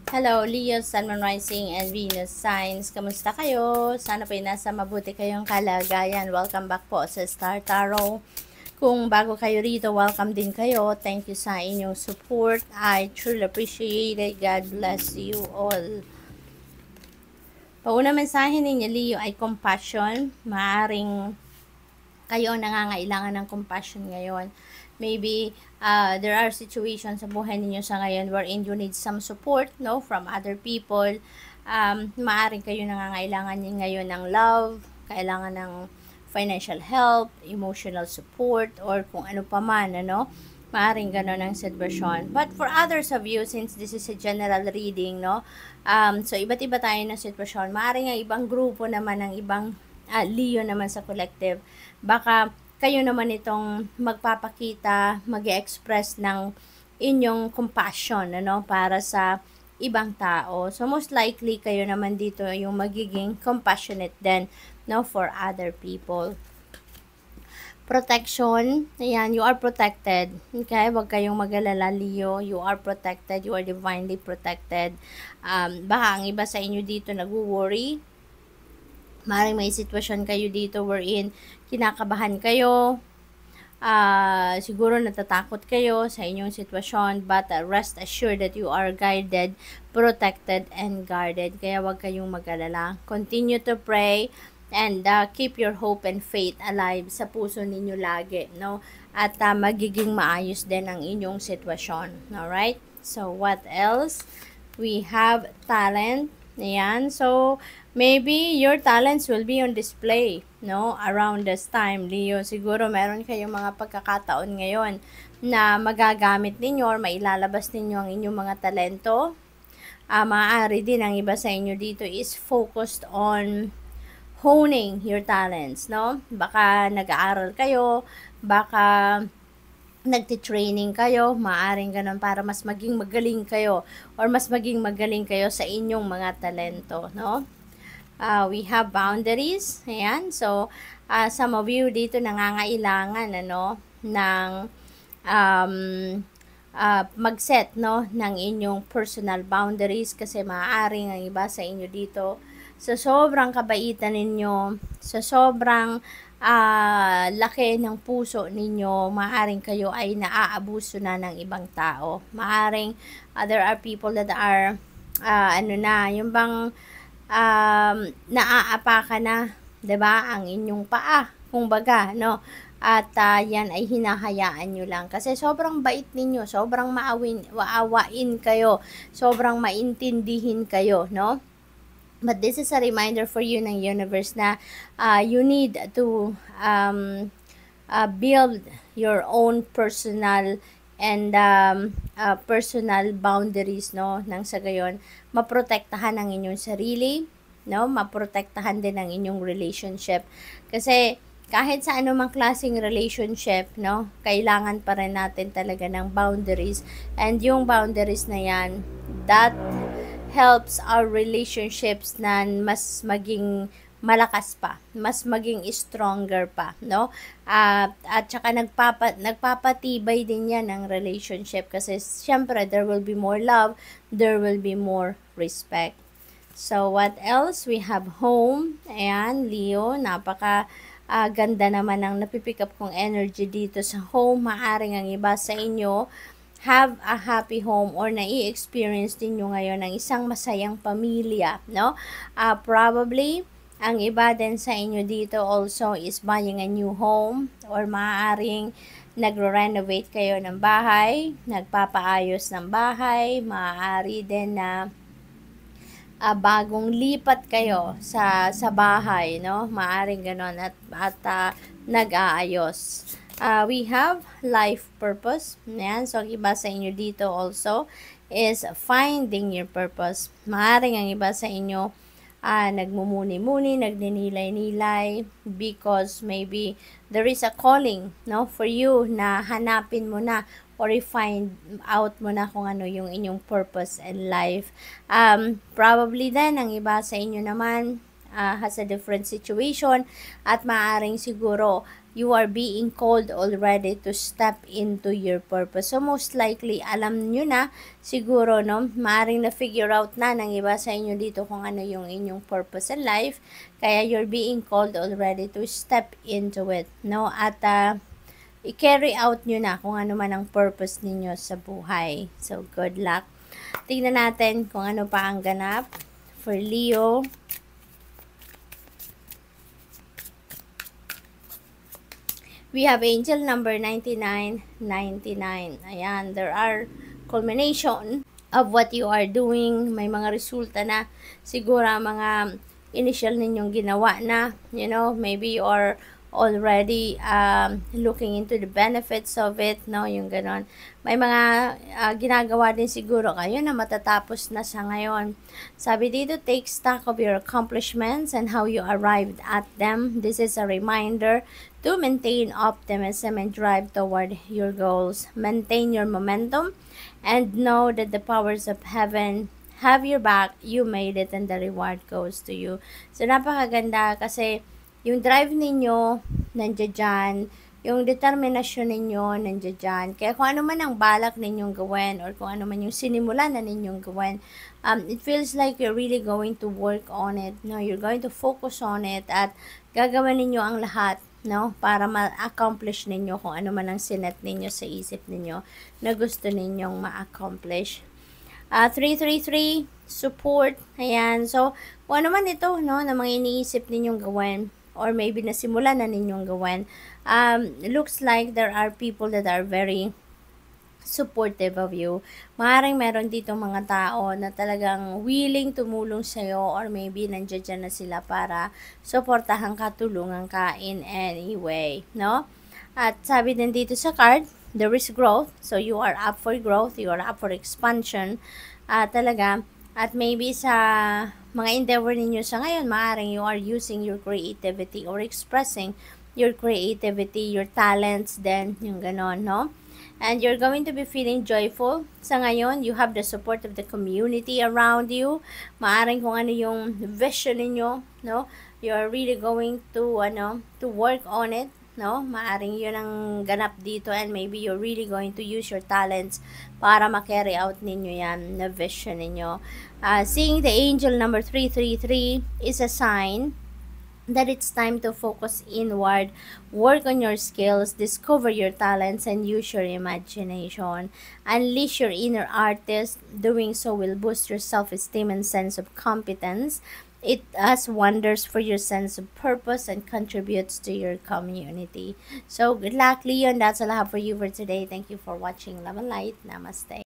Hello, Leo, Sun, Moon Rising, and Venus Signs. Kamusta kayo? Sana po'y nasa mabuti kayong kalagayan. Welcome back po sa Star Tarot. Kung bago kayo rito, welcome din kayo. Thank you sa inyong support. I truly appreciate it. God bless you all. Pauna mensahe ninyo, Leo, ay compassion. Maaring kayo nangangailangan ng compassion ngayon. Maybe there are situations sa buhay ninyo sa ngayon wherein you need some support, no, from other people. Maaring kayo nangangailangan ngayon ng love, kailangan ng financial help, emotional support, or kung ano pa man, ano. Maaring gano'n ang sitwasyon. But for others of you, since this is a general reading, no, so iba't iba tayo ng sitwasyon. Maaring ang ibang grupo naman, ng ibang Leo naman sa collective, baka kayo naman itong magpapakita, mag-express ng inyong compassion, ano, para sa ibang tao. So, most likely, kayo naman dito yung magiging compassionate din, no, for other people. Protection, ayan, you are protected. Okay, wag kayong mag-alala, Leo. You are protected. You are divinely protected. Baka ang iba sa inyo dito nag-worry. Maaaring may sitwasyon kayo dito wherein kinakabahan kayo, siguro natatakot kayo sa inyong sitwasyon, but rest assured that you are guided, protected, and guarded. Kaya wag kayong mag-alala. Continue to pray and keep your hope and faith alive sa puso ninyo lagi, no? At magiging maayos din ang inyong sitwasyon. Alright? So, what else? We have talent. Ayan. So, maybe your talents will be on display, no? Around this time, Leo. Siguro meron kayong mga pagkakataon ngayon na magagamit ninyo or mailalabas ninyo ang inyong mga talento. Maaari din ang iba sa inyo dito is focused on honing your talents, no? Baka nag-aaral kayo, baka nagti-training kayo, maaring ganun para mas maging magaling kayo or mas maging magaling kayo sa inyong mga talento, no? We have boundaries, ayan, so some of you dito nangangailangan, ano, ng mag-set, no, ng inyong personal boundaries kasi maaaring ang iba sa inyo dito sa sobrang kabaitan ninyo, sa sobrang laki ng puso ninyo, maaaring kayo ay naaabuso na ng ibang tao. Maaaring there are people that are yung bang naaapaka na, 'di ba, ang inyong paa, kumbaga, no? At yan ay hinahayaan nyo lang kasi sobrang bait ninyo, sobrang maawain kayo, sobrang maintindihin kayo, no? But this is a reminder for you ng universe na you need to build your own personal and personal boundaries, no? Nang sa gayon, maprotektahan ang inyong sarili, no? Maprotektahan din ang inyong relationship. Kasi kahit sa anumang klaseng relationship, no? Kailangan pa rin natin talaga ng boundaries. And yung boundaries na yan, that helps our relationships na mas maging malakas pa, mas maging stronger pa, no? At saka nagpapatibay din yan ang relationship kasi syempre there will be more love, there will be more respect. So, what else? We have home. Ayan, Leo, napaka ganda naman ang napipick up kong energy dito sa home. Maaring ang iba sa inyo have a happy home or nai-experience din nyo ngayon ng isang masayang pamilya, no? Probably, ang iba din sa inyo dito also is buying a new home or maaaring nagre-renovate kayo ng bahay, nagpapaayos ng bahay, maaari din na bagong lipat kayo sa bahay, no? Maaring ganon at nag-aayos. We have life purpose. Yan. So, ang iba sa inyo dito also is finding your purpose. Maaring ang iba sa inyo nagmumuni-muni, nagninilay-nilay because maybe there is a calling, no, for you na hanapin mo na or i-find out mo na kung ano yung inyong purpose in life. Probably then, ang iba sa inyo naman has a different situation at maaaring siguro you are being called already to step into your purpose. So, most likely, alam nyo na, siguro, no, maaaring na-figure out na ng iba sa inyo dito kung ano yung inyong purpose in life. Kaya, you're being called already to step into it, no? At, i-carry out nyo na kung ano man ang purpose ninyo sa buhay. So, good luck. Tingnan natin kung ano pa ang ganap for Leo. We have angel number 9999. Ayan, there are culmination of what you are doing. May mga resulta na siguro mga initial ninyong ginawa na, you know, maybe you are already looking into the benefits of it, no, yung ganon. May mga ginagawa din siguro kayo na matatapos na sa ngayon. Sabi dito, take stock of your accomplishments and how you arrived at them. This is a reminder to maintain optimism and drive toward your goals. Maintain your momentum and know that the powers of heaven have your back. You made it and the reward goes to you. So, napakaganda kasi yung drive ninyo, nandiyan dyan. Yung determinasyon ninyo, nandiyan dyan. Kaya kung ano man ang balak ninyong gawin or kung ano man yung sinimulan na ninyong gawin, it feels like you're really going to work on it. No? You're going to focus on it at gagawin ninyo ang lahat, no, para ma-accomplish ninyo kung ano man ang sinet ninyo sa isip ninyo na gusto ninyong ma-accomplish. 333, support. Ayan. So, kung ano man ito, no, na mga iniisip ninyong gawin, or maybe nasimulan na ninyong gawin, looks like there are people that are very supportive of you. Maaaring meron dito mga tao na talagang willing tumulong sa'yo or maybe nandiyan na sila para suportahan ka, tulungan ka in any way, no? At sabi din dito sa card, there is growth. So, you are up for growth. You are up for expansion. Talaga. At maybe sa mga endeavor ninyo sa ngayon, maaaring you are using your creativity or expressing your creativity, your talents, then yung ganon, no? And you're going to be feeling joyful. Sa ngayon, you have the support of the community around you. Maaaring kung ano yung vision ninyo, no? You're really going to, to work on it, no? Maaaring yun ang ganap dito and maybe you're really going to use your talents para ma-carry out ninyo yan na vision ninyo. Seeing the angel number 333 is a sign that it's time to focus inward, work on your skills, discover your talents, and use your imagination. Unleash your inner artist. Doing so will boost your self-esteem and sense of competence. It does wonders for your sense of purpose and contributes to your community. So, good luck, Leon. That's all I have for you for today. Thank you for watching Love and Light. Namaste.